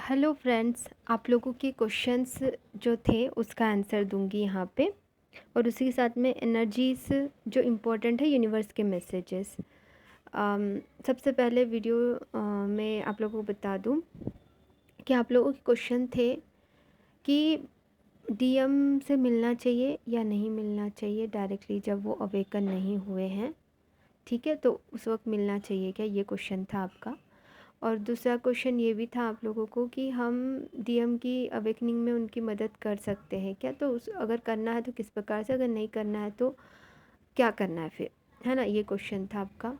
Hello friends, आप लोगों के क्वेश्चंस जो थे उसका आंसर दूंगी यहाँ पे। और उसी के साथ में एनर्जीज जो इम्पोर्टेंट है, यूनिवर्स के मैसेजेस। सबसे पहले वीडियो में आप लोगों को बता दूं कि आप लोगों के क्वेश्चन थे कि डीएम से मिलना चाहिए या नहीं मिलना चाहिए डायरेक्टली जब वो अवेकन नहीं हुए हैं। ठीक है, तो उस वक्त मिलना चाहिए क्या, ये क्वेश्चन था आपका। और दूसरा क्वेश्चन ये भी था आप लोगों को कि हम डीएम की अवेकनिंग में उनकी मदद कर सकते हैं क्या, तो उस अगर करना है तो किस प्रकार से, अगर नहीं करना है तो क्या करना है फिर, है ना। ये क्वेश्चन था आपका।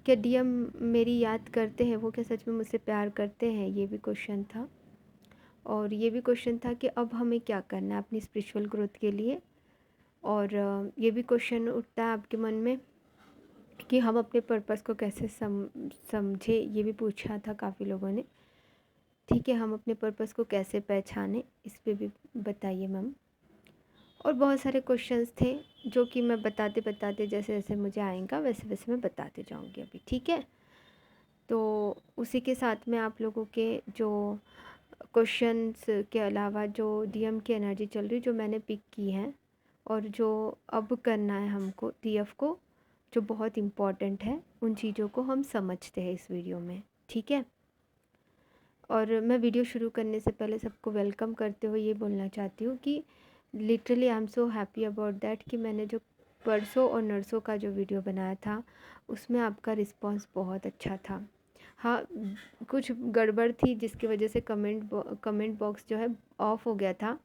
क्या डीएम मेरी याद करते हैं, वो क्या सच में मुझसे प्यार करते हैं, ये भी क्वेश्चन था। और ये भी क्वेश्चन था कि अब हमें क्या करना है अपनी स्पिरिचुअल ग्रोथ के लिए। और ये भी क्वेश्चन उठता है आपके मन में कि हम अपने पर्पस को कैसे समझे, ये भी पूछा था काफ़ी लोगों ने। ठीक है, हम अपने पर्पस को कैसे पहचाने, इस पे भी बताइए मैम। और बहुत सारे क्वेश्चंस थे जो कि मैं बताते बताते जैसे जैसे मुझे आएगा वैसे वैसे मैं बताते जाऊंगी अभी। ठीक है, तो उसी के साथ में आप लोगों के जो क्वेश्चंस के अलावा जो डीएम की एनर्जी चल रही जो मैंने पिक की है, और जो अब करना है हमको डीएफ को, जो बहुत इम्पॉर्टेंट है, उन चीज़ों को हम समझते हैं इस वीडियो में। ठीक है, और मैं वीडियो शुरू करने से पहले सबको वेलकम करते हुए ये बोलना चाहती हूँ कि literally I am so happy about that कि मैंने जो परसों और नरसों का जो वीडियो बनाया था उसमें आपका रिस्पांस बहुत अच्छा था। हाँ, कुछ गड़बड़ थी जिसकी वजह से कमेंट बॉक्स जो है ऑफ हो गया था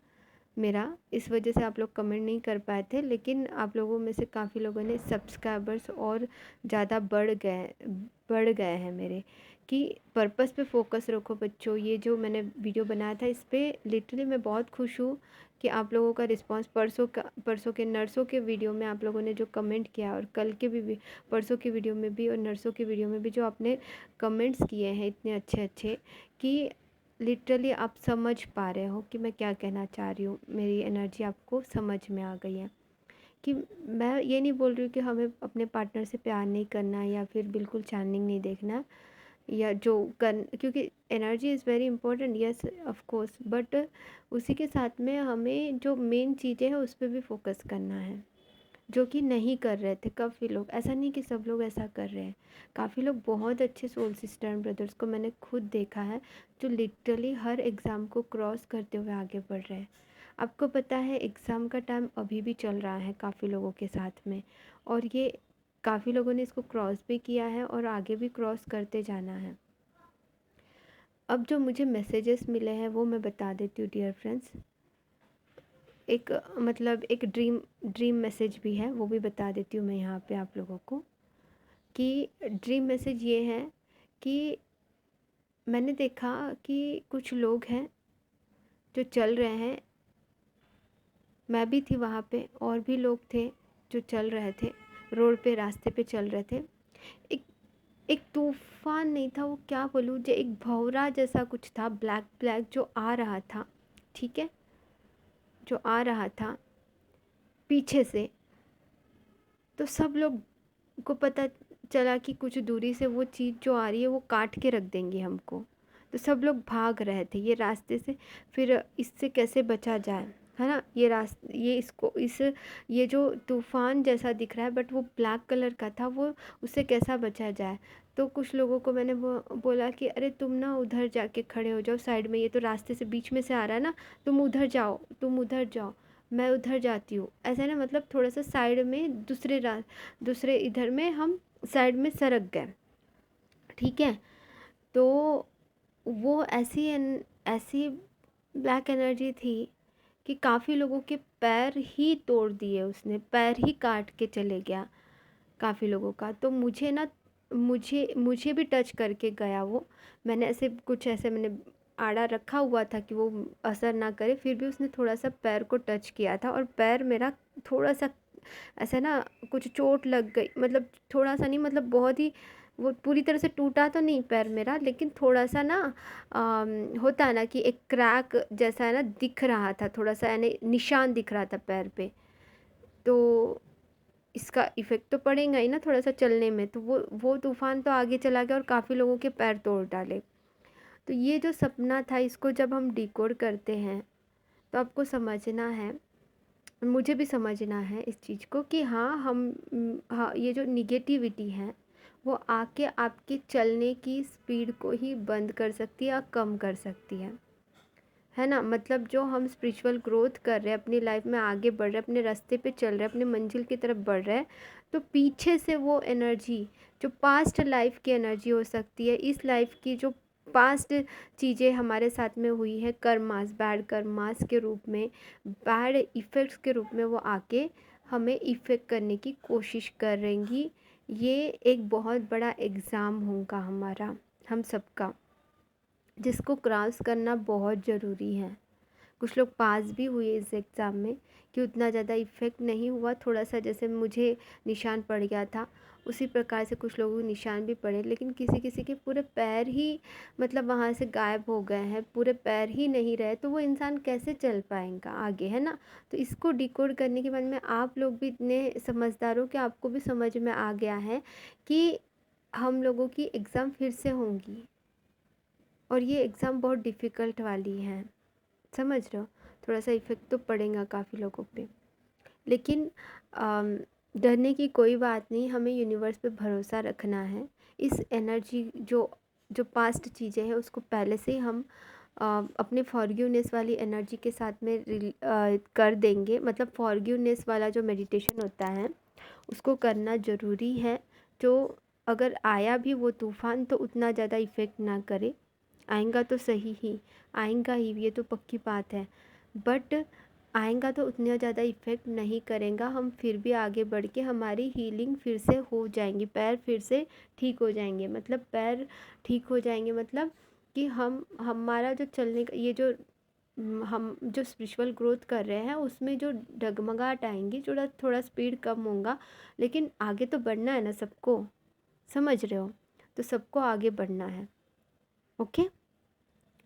मेरा, इस वजह से आप लोग कमेंट नहीं कर पाए थे। लेकिन आप लोगों में से काफ़ी लोगों ने सब्सक्राइबर्स और ज़्यादा बढ़ गए हैं मेरे, कि पर्पस पे फोकस रखो बच्चों। ये जो मैंने वीडियो बनाया था इस पर लिटरली मैं बहुत खुश हूँ कि आप लोगों का रिस्पांस परसों के नर्सों के वीडियो में आप लोगों ने जो कमेंट किया, और कल के भी परसों की वीडियो में भी और नर्सों की वीडियो में भी जो आपने कमेंट्स किए हैं इतने अच्छे अच्छे, कि लिटरली आप समझ पा रहे हो कि मैं क्या कहना चाह रही हूँ। मेरी एनर्जी आपको समझ में आ गई है कि मैं ये नहीं बोल रही हूँ कि हमें अपने पार्टनर से प्यार नहीं करना है या फिर बिल्कुल चैनलिंग नहीं देखना, या जो कर, क्योंकि energy is very important, yes of course, but उसी के साथ में हमें जो मेन चीज़ें हैं उस पर भी फोकस करना है, जो कि नहीं कर रहे थे काफ़ी लोग। ऐसा नहीं कि सब लोग ऐसा कर रहे हैं, काफ़ी लोग बहुत अच्छे सोल सिस्टर एंड ब्रदर्स को मैंने खुद देखा है जो लिटरली हर एग्ज़ाम को क्रॉस करते हुए आगे बढ़ रहे हैं। आपको पता है एग्ज़ाम का टाइम अभी भी चल रहा है काफ़ी लोगों के साथ में, और ये काफ़ी लोगों ने इसको क्रॉस भी किया है और आगे भी क्रॉस करते जाना है। अब जो मुझे मैसेजेस मिले हैं वो मैं बता देती हूँ डियर फ्रेंड्स। एक मतलब एक ड्रीम मैसेज भी है, वो भी बता देती हूँ मैं यहाँ पे आप लोगों को। कि ड्रीम मैसेज ये है कि मैंने देखा कि कुछ लोग हैं जो चल रहे हैं, मैं भी थी वहाँ पे, और भी लोग थे जो चल रहे थे रोड पे, रास्ते पे चल रहे थे। एक एक तूफान नहीं था, वो क्या बोलूँ, जो एक भंवरा जैसा कुछ था, ब्लैक ब्लैक जो आ रहा था। ठीक है, जो आ रहा था पीछे से, तो सब लोग को पता चला कि कुछ दूरी से वो चीज़ जो आ रही है वो काट के रख देंगी हमको। तो सब लोग भाग रहे थे ये रास्ते से, फिर इससे कैसे बचा जाए, है ना। ये इसको इस ये जो तूफ़ान जैसा दिख रहा है बट वो ब्लैक कलर का था, वो उससे कैसा बचा जाए। तो कुछ लोगों को मैंने बोला कि अरे तुम ना उधर जाके खड़े हो जाओ साइड में, ये तो रास्ते से बीच में से आ रहा है ना, तुम उधर जाओ, मैं उधर जाती हूँ, ऐसा ना, मतलब थोड़ा सा साइड में दूसरे इधर में हम साइड में सरक गए। ठीक है, तो वो ऐसी ब्लैक एनर्जी थी कि काफ़ी लोगों के पैर ही तोड़ दिए, उसने पैर ही काट के चले गया काफ़ी लोगों का। तो मुझे ना, मुझे मुझे भी टच करके गया वो। मैंने ऐसे कुछ ऐसे मैंने आड़ा रखा हुआ था कि वो असर ना करे, फिर भी उसने थोड़ा सा पैर को टच किया था, और पैर मेरा थोड़ा सा ऐसा ना, कुछ चोट लग गई, मतलब थोड़ा सा नहीं, मतलब बहुत ही, वो पूरी तरह से टूटा तो नहीं पैर मेरा, लेकिन थोड़ा सा ना होता है ना कि एक क्रैक जैसा है ना दिख रहा था, थोड़ा सा यानी निशान दिख रहा था पैर पे। तो इसका इफ़ेक्ट तो पड़ेगा ही ना थोड़ा सा चलने में, तो वो तूफ़ान तो आगे चला गया और काफ़ी लोगों के पैर तोड़ डाले। तो ये जो सपना था, इसको जब हम डिकोड करते हैं तो आपको समझना है, मुझे भी समझना है इस चीज़ को कि हाँ हाँ, ये जो निगेटिविटी है वो आके आपके चलने की स्पीड को ही बंद कर सकती है या कम कर सकती है ना। मतलब जो हम स्पिरिचुअल ग्रोथ कर रहे हैं, अपनी लाइफ में आगे बढ़ रहे हैं, अपने रास्ते पे चल रहे हैं, अपने मंजिल की तरफ बढ़ रहे हैं, तो पीछे से वो एनर्जी जो पास्ट लाइफ की एनर्जी हो सकती है, इस लाइफ की जो पास्ट चीज़ें हमारे साथ में हुई है, कर्मास, बैड कर्मास के रूप में, बैड इफ़ेक्ट्स के रूप में वो आके हमें इफ़ेक्ट करने की कोशिश करेंगी। ये एक बहुत बड़ा एग्ज़ाम होगा हमारा, हम सबका, जिसको क्रॉस करना बहुत ज़रूरी है। कुछ लोग पास भी हुए इस एग्ज़ाम में कि उतना ज़्यादा इफ़ेक्ट नहीं हुआ, थोड़ा सा जैसे मुझे निशान पड़ गया था उसी प्रकार से कुछ लोगों को निशान भी पड़े, लेकिन किसी किसी के पूरे पैर ही मतलब वहाँ से गायब हो गए हैं, पूरे पैर ही नहीं रहे, तो वो इंसान कैसे चल पाएगा आगे, है ना। तो इसको डिकोड करने के बाद में आप लोग भी इतने समझदार हो कि आपको भी समझ में आ गया है कि हम लोगों की एग्ज़ाम फिर से होंगी और ये एग्ज़ाम बहुत डिफ़िकल्ट वाली है, समझ रहे हो। थोड़ा सा इफ़ेक्ट तो पड़ेगा काफ़ी लोगों पे, लेकिन डरने की कोई बात नहीं, हमें यूनिवर्स पे भरोसा रखना है। इस एनर्जी जो पास्ट चीज़ें हैं उसको पहले से ही हम अपने फॉरगिवनेस वाली एनर्जी के साथ में कर देंगे। मतलब फॉरगिवनेस वाला जो मेडिटेशन होता है उसको करना ज़रूरी है। जो अगर आया भी वो तूफ़ान तो उतना ज़्यादा इफ़ेक्ट ना करे, आएगा तो सही ही, आएगा ही, ये तो पक्की बात है, बट आएगा तो उतना ज़्यादा इफ़ेक्ट नहीं करेगा। हम फिर भी आगे बढ़ के हमारी हीलिंग फिर से हो जाएंगी, पैर फिर से ठीक हो जाएंगे। मतलब पैर ठीक हो जाएंगे मतलब कि हम हमारा जो चलने का ये जो हम जो स्पिरिचुअल ग्रोथ कर रहे हैं उसमें जो डगमगाहट आएंगी, थोड़ा थोड़ा स्पीड कम होगा, लेकिन आगे तो बढ़ना है ना सबको, समझ रहे हो। तो सबको आगे बढ़ना है, ओके,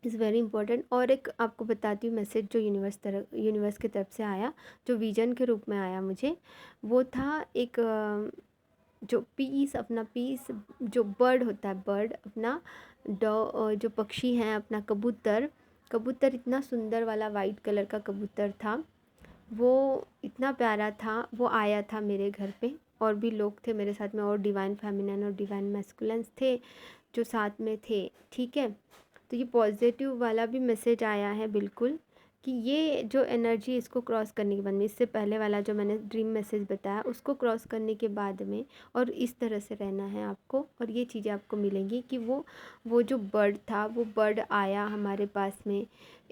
इज़ वेरी इंपॉर्टेंट। और एक आपको बताती हूँ मैसेज जो यूनिवर्स की तरफ से आया, जो विजन के रूप में आया मुझे, वो था एक जो पीस, अपना पीस, जो बर्ड होता है, बर्ड अपना जो पक्षी हैं, अपना कबूतर, कबूतर इतना सुंदर वाला वाइट कलर का कबूतर था, वो इतना प्यारा था, वो आया था मेरे घर पे। और भी लोग थे मेरे साथ में, और डिवाइन फेमिनिन और डिवाइन मैस्कुलेंस थे जो साथ में थे, ठीक है। तो ये पॉजिटिव वाला भी मैसेज आया है बिल्कुल, कि ये जो एनर्जी इसको क्रॉस करने के बाद में, इससे पहले वाला जो मैंने ड्रीम मैसेज बताया उसको क्रॉस करने के बाद में, और इस तरह से रहना है आपको, और ये चीज़ें आपको मिलेंगी कि वो जो बर्ड था, वो बर्ड आया हमारे पास में,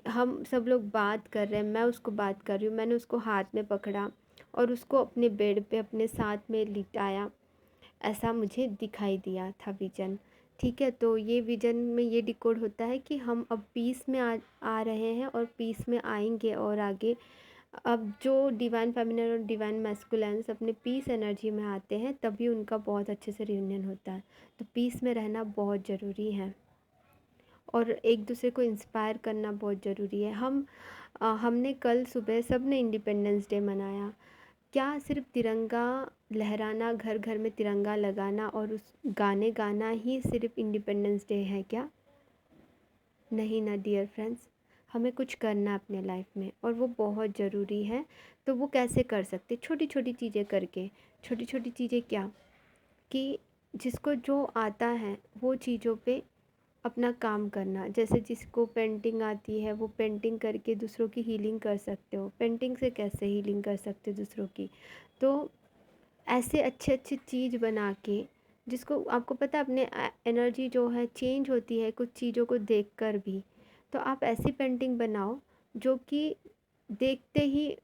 हम सब लोग बात कर रहे हैं, मैं उसको बात कर रही हूँ, मैंने उसको हाथ में पकड़ा और उसको अपने बेड पे अपने साथ में लिटाया, ऐसा मुझे दिखाई दिया था विजन, ठीक है। तो ये विजन में ये डिकोड होता है कि हम अब पीस में आ रहे हैं और पीस में आएंगे और आगे। अब जो डिवाइन फेमिनिन और डिवाइन मैस्कुलेंस अपने पीस एनर्जी में आते हैं तभी उनका बहुत अच्छे से रियूनियन होता है। तो पीस में रहना बहुत ज़रूरी है और एक दूसरे को इंस्पायर करना बहुत ज़रूरी है। हमने कल सुबह सब ने इंडिपेंडेंस डे मनाया। क्या सिर्फ तिरंगा लहराना, घर घर में तिरंगा लगाना और उस गाने गाना ही सिर्फ इंडिपेंडेंस डे है क्या? नहीं ना डियर फ्रेंड्स, हमें कुछ करना अपने लाइफ में और वो बहुत ज़रूरी है। तो वो कैसे कर सकते? छोटी छोटी चीज़ें करके। छोटी छोटी चीज़ें क्या कि जिसको जो आता है वो चीज़ों पे अपना काम करना। जैसे जिसको पेंटिंग आती है वो पेंटिंग करके दूसरों की हीलिंग कर सकते हो। पेंटिंग से कैसे हीलिंग कर सकते हो दूसरों की? तो ऐसे अच्छे अच्छे चीज़ बना के, जिसको आपको पता है अपने एनर्जी जो है चेंज होती है कुछ चीज़ों को देखकर भी। तो आप ऐसी पेंटिंग बनाओ जो कि देखते ही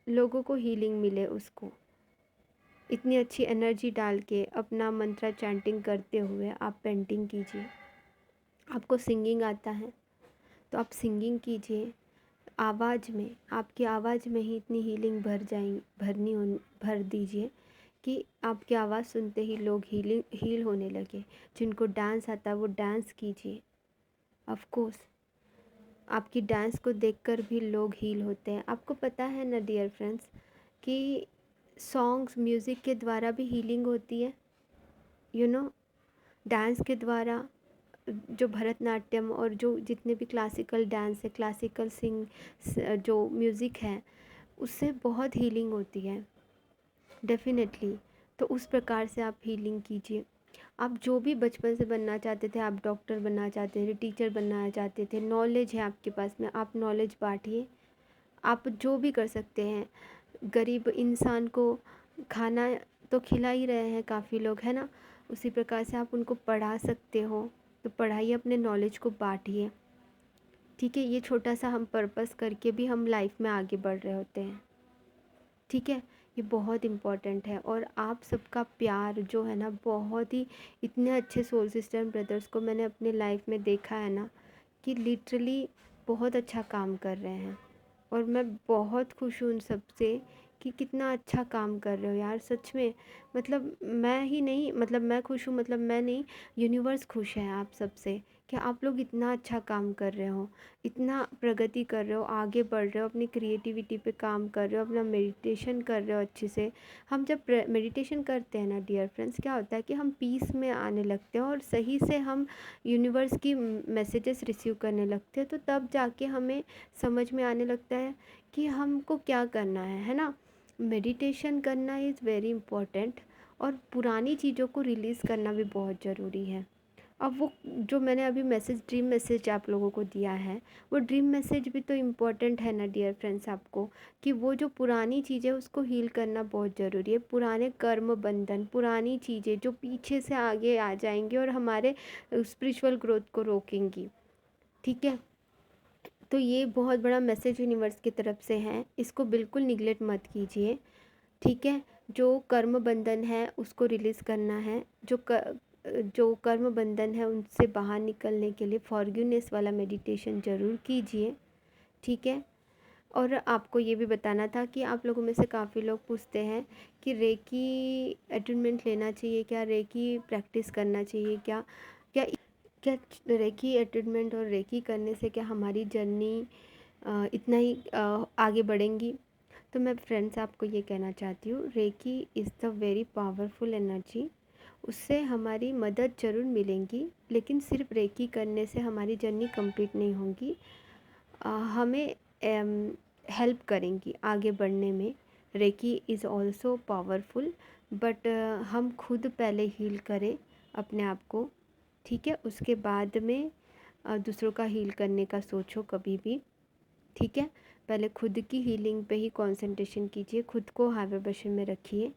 लोगों को हीलिंग मिले। उसको इतनी अच्छी एनर्जी डाल के अपना मंत्रा चैंटिंग करते हुए आप पेंटिंग कीजिए। आपको सिंगिंग आता है तो आप सिंगिंग कीजिए। आवाज़ में, आपकी आवाज़ में ही इतनी हीलिंग भर दीजिए कि आपकी आवाज़ सुनते ही लोग हील होने लगे। जिनको डांस आता है वो डांस कीजिए। ऑफ कोर्स आपकी डांस को देखकर भी लोग हील होते हैं। आपको पता है ना डियर फ्रेंड्स कि सॉन्ग्स, म्यूज़िक के द्वारा भी हीलिंग होती है, यू नो, डांस के द्वारा, जो भरतनाट्यम और जो जितने भी क्लासिकल डांस है, क्लासिकल जो म्यूज़िक है, उससे बहुत हीलिंग होती है डेफ़िनेटली। तो उस प्रकार से आप हीलिंग कीजिए। आप जो भी बचपन से बनना चाहते थे, आप डॉक्टर बनना चाहते थे, टीचर बनना चाहते थे, नॉलेज है आपके पास में, आप नॉलेज बांटिए। आप जो भी कर सकते हैं, गरीब इंसान को खाना तो खिला ही रहे हैं काफ़ी लोग, है ना? उसी प्रकार से आप उनको पढ़ा सकते हो, तो पढ़ाइए, अपने नॉलेज को बांटिए। ठीक है, ये छोटा सा हम पर्पस करके भी हम लाइफ में आगे बढ़ रहे होते हैं। ठीक है, ये बहुत इम्पॉर्टेंट है। और आप सबका प्यार जो है ना, बहुत ही, इतने अच्छे सोल सिस्टर ब्रदर्स को मैंने अपने लाइफ में देखा है ना, कि लिटरली बहुत अच्छा काम कर रहे हैं। और मैं बहुत खुश हूँ उन सबसे कि कितना अच्छा काम कर रहे हो यार, सच में। मतलब मैं ही नहीं, मतलब मैं खुश हूँ, मतलब मैं नहीं, यूनिवर्स खुश है आप सबसे कि आप लोग इतना अच्छा काम कर रहे हो, इतना प्रगति कर रहे हो, आगे बढ़ रहे हो, अपनी क्रिएटिविटी पे काम कर रहे हो, अपना मेडिटेशन कर रहे हो अच्छे से। हम जब मेडिटेशन करते हैं ना डियर फ्रेंड्स, क्या होता है कि हम पीस में आने लगते हैं और सही से हम यूनिवर्स की मैसेजेस रिसीव करने लगते हैं। तो तब जाके हमें समझ में आने लगता है कि हमको क्या करना है ना। मेडिटेशन करना इज़ वेरी इम्पोर्टेंट, और पुरानी चीज़ों को रिलीज़ करना भी बहुत ज़रूरी है। अब वो जो मैंने अभी मैसेज, ड्रीम मैसेज आप लोगों को दिया है, वो ड्रीम मैसेज भी तो इम्पोर्टेंट है ना डियर फ्रेंड्स आपको, कि वो जो पुरानी चीज़ें उसको हील करना बहुत ज़रूरी है। पुराने कर्म बंधन, पुरानी चीज़ें जो पीछे से आगे आ जाएंगी और हमारे स्पिरिचुअल ग्रोथ को रोकेंगी। ठीक है, तो ये बहुत बड़ा मैसेज यूनिवर्स की तरफ से है, इसको बिल्कुल निगलेक्ट मत कीजिए। ठीक है, जो कर्म बंधन है उसको रिलीज़ करना है, जो कर्म बंधन है उनसे बाहर निकलने के लिए फॉरगिवनेस वाला मेडिटेशन ज़रूर कीजिए। ठीक है, और आपको ये भी बताना था कि आप लोगों में से काफ़ी लोग पूछते हैं कि रेकी अटैटमेंट लेना चाहिए क्या, रेकी प्रैक्टिस करना चाहिए क्या, क्या क्या रेकी अटैटमेंट और रेकी करने से क्या हमारी जर्नी इतना ही आगे बढ़ेंगी। तो मैं फ्रेंड्स आपको ये कहना चाहती हूँ, Reiki is the very powerful energy. उससे हमारी मदद ज़रूर मिलेंगी, लेकिन सिर्फ रेकी करने से हमारी जर्नी कंप्लीट नहीं होगी। हमें हेल्प करेंगी आगे बढ़ने में। Reiki is also powerful, but हम खुद पहले हील करें अपने आप को। ठीक है, उसके बाद में दूसरों का हील करने का सोचो कभी भी। ठीक है, पहले खुद की हीलिंग पे ही कंसंट्रेशन कीजिए, खुद को हाई वाइब्रेशन में रखिए।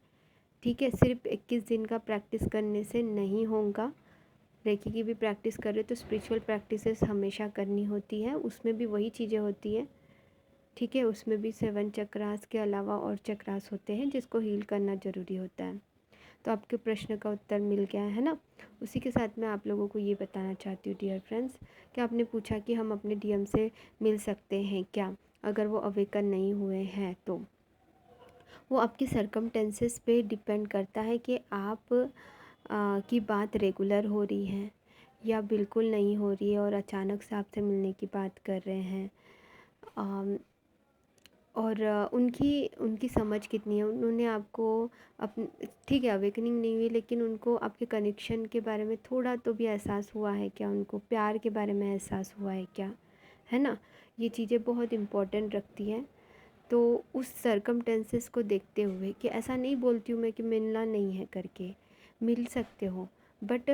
ठीक है, सिर्फ 21 दिन का प्रैक्टिस करने से नहीं होगा। रेकी की भी प्रैक्टिस कर रहे तो स्पिरिचुअल प्रैक्टिसेस हमेशा करनी होती है, उसमें भी वही चीज़ें होती है। ठीक है, उसमें भी 7 चक्रास के अलावा और चक्रास होते हैं जिसको हील करना ज़रूरी होता है। तो आपके प्रश्न का उत्तर मिल गया है ना। उसी के साथ मैं आप लोगों को ये बताना चाहती हूँ डियर फ्रेंड्स, कि आपने पूछा कि हम अपने डीएम से मिल सकते हैं क्या अगर वो अवेकन नहीं हुए हैं। तो वो आपकी सरकमटेंसेस पे डिपेंड करता है कि आप की बात रेगुलर हो रही है या बिल्कुल नहीं हो रही है और अचानक से आपसे मिलने की बात कर रहे हैं। और उनकी उनकी समझ कितनी है, उन्होंने आपको ठीक है अवेकनिंग नहीं हुई, लेकिन उनको आपके कनेक्शन के बारे में थोड़ा तो भी एहसास हुआ है क्या, उनको प्यार के बारे में एहसास हुआ है क्या, है ना। ये चीज़ें बहुत इम्पोर्टेंट रखती हैं। तो उस सरकमटेंसेस को देखते हुए, कि ऐसा नहीं बोलती हूँ मैं कि मिलना नहीं है करके, मिल सकते हो, बट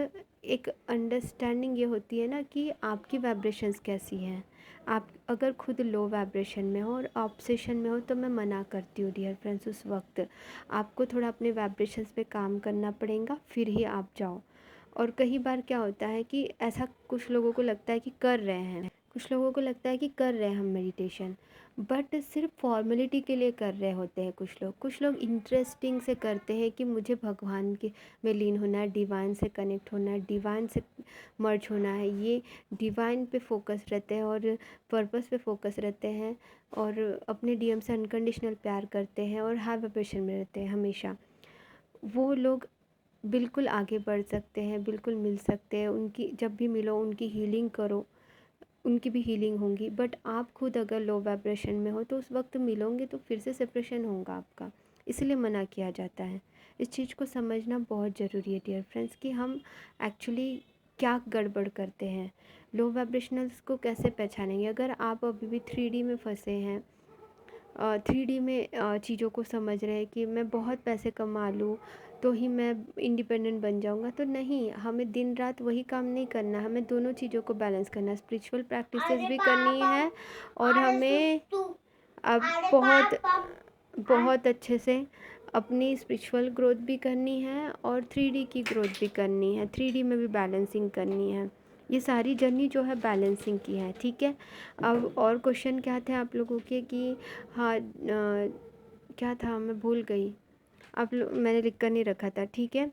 एक अंडरस्टैंडिंग ये होती है ना कि आपकी वाइब्रेशंस कैसी हैं। आप अगर खुद लो वाइब्रेशन में हो और ऑब्सेशन में हो तो मैं मना करती हूँ डियर फ्रेंड्स, उस वक्त आपको थोड़ा अपने वाइब्रेशंस पे काम करना पड़ेगा, फिर ही आप जाओ। और कई बार क्या होता है कि ऐसा कुछ लोगों को लगता है कि कर रहे हैं, कुछ लोगों को लगता है कि कर रहे हैं हम मेडिटेशन, बट सिर्फ फॉर्मेलिटी के लिए कर रहे होते हैं कुछ लोग इंटरेस्टिंग से करते हैं कि मुझे भगवान के में लीन होना है, डिवाइन से कनेक्ट होना है, डिवाइन से मर्ज होना है। ये डिवाइन पे फोकस रहते हैं और पर्पस पे फोकस रहते हैं और अपने डीएम से अनकंडीशनल प्यार करते हैं और हाई वाइब्रेशन में रहते हैं हमेशा। वो लोग बिल्कुल आगे बढ़ सकते हैं, बिल्कुल मिल सकते हैं। उनकी जब भी मिलो उनकी हीलिंग करो, उनकी भी हीलिंग होंगी। बट आप खुद अगर लो वाइब्रेशन में हो तो उस वक्त मिलोगे तो फिर से सेपरेशन होगा आपका, इसलिए मना किया जाता है। इस चीज़ को समझना बहुत ज़रूरी है डियर फ्रेंड्स, कि हम एक्चुअली क्या गड़बड़ करते हैं, लो वाइब्रेशनल्स को कैसे पहचानेंगे। अगर आप अभी भी 3D में फंसे हैं, 3D में चीज़ों को समझ रहे हैं कि मैं बहुत पैसे कमा लूँ तो ही मैं इंडिपेंडेंट बन जाऊँगा, तो नहीं, हमें दिन रात वही काम नहीं करना, हमें दोनों चीज़ों को बैलेंस करना है। स्पिरिचुअल प्रैक्टिसेस भी करनी है और हमें अब बहुत बहुत अच्छे से अपनी स्पिरिचुअल ग्रोथ भी करनी है और 3D की ग्रोथ भी करनी है, 3D में भी बैलेंसिंग करनी है। ये सारी जर्नी जो है बैलेंसिंग की है, ठीक है। अब और क्वेश्चन क्या थे आप लोगों के कि हाँ क्या था, मैं भूल गई, आप लोग मैंने लिख कर नहीं रखा था, ठीक है।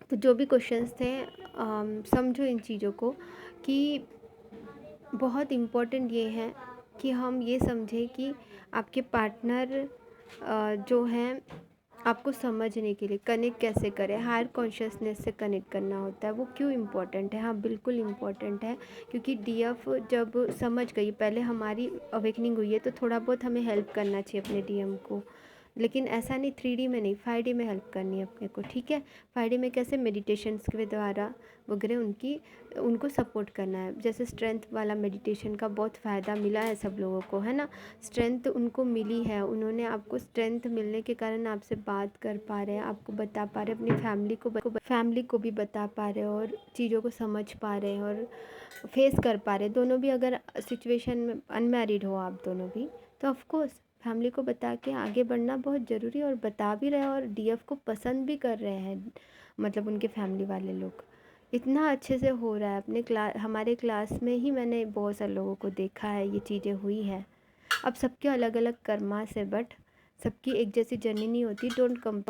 तो जो भी क्वेश्चंस थे समझो इन चीज़ों को कि बहुत इम्पोर्टेंट ये है कि हम ये समझें कि आपके पार्टनर जो हैं आपको समझने के लिए कनेक्ट कैसे करें, हायर कॉन्शियसनेस से कनेक्ट करना होता है। वो क्यों इम्पोर्टेंट है? हाँ बिल्कुल इम्पोर्टेंट है, क्योंकि डीएफ जब समझ गई, पहले हमारी अवेकनिंग हुई है तो थोड़ा बहुत हमें हेल्प करना चाहिए अपने डीएम को, लेकिन ऐसा नहीं 3D में नहीं, 5D में हेल्प करनी है अपने को, ठीक है। 5D में कैसे, मेडिटेशंस के द्वारा वगैरह उनको सपोर्ट करना है। जैसे स्ट्रेंथ वाला मेडिटेशन का बहुत फ़ायदा मिला है सब लोगों को, है ना, स्ट्रेंथ उनको मिली है, उन्होंने आपको स्ट्रेंथ मिलने के कारण आपसे बात कर पा रहे हैं, आपको बता पा रहे हैं, अपनी फैमिली को भी बता पा रहे हैं और चीज़ों को समझ पा रहे हैं और फेस कर पा रहे हैं। दोनों भी अगर सिचुएशन में अनमैरिड हो आप दोनों भी, तो ऑफकोर्स फैमिली को बता के आगे बढ़ना बहुत ज़रूरी है, और बता भी रहे हैं और डीएफ को पसंद भी कर रहे हैं, मतलब उनके फैमिली वाले लोग। इतना अच्छे से हो रहा है अपने हमारे क्लास में ही मैंने बहुत सारे लोगों को देखा है, ये चीज़ें हुई है। अब सबके अलग अलग कर्मा से, बट सबकी एक जैसी जर्नी नहीं होती। Don't compare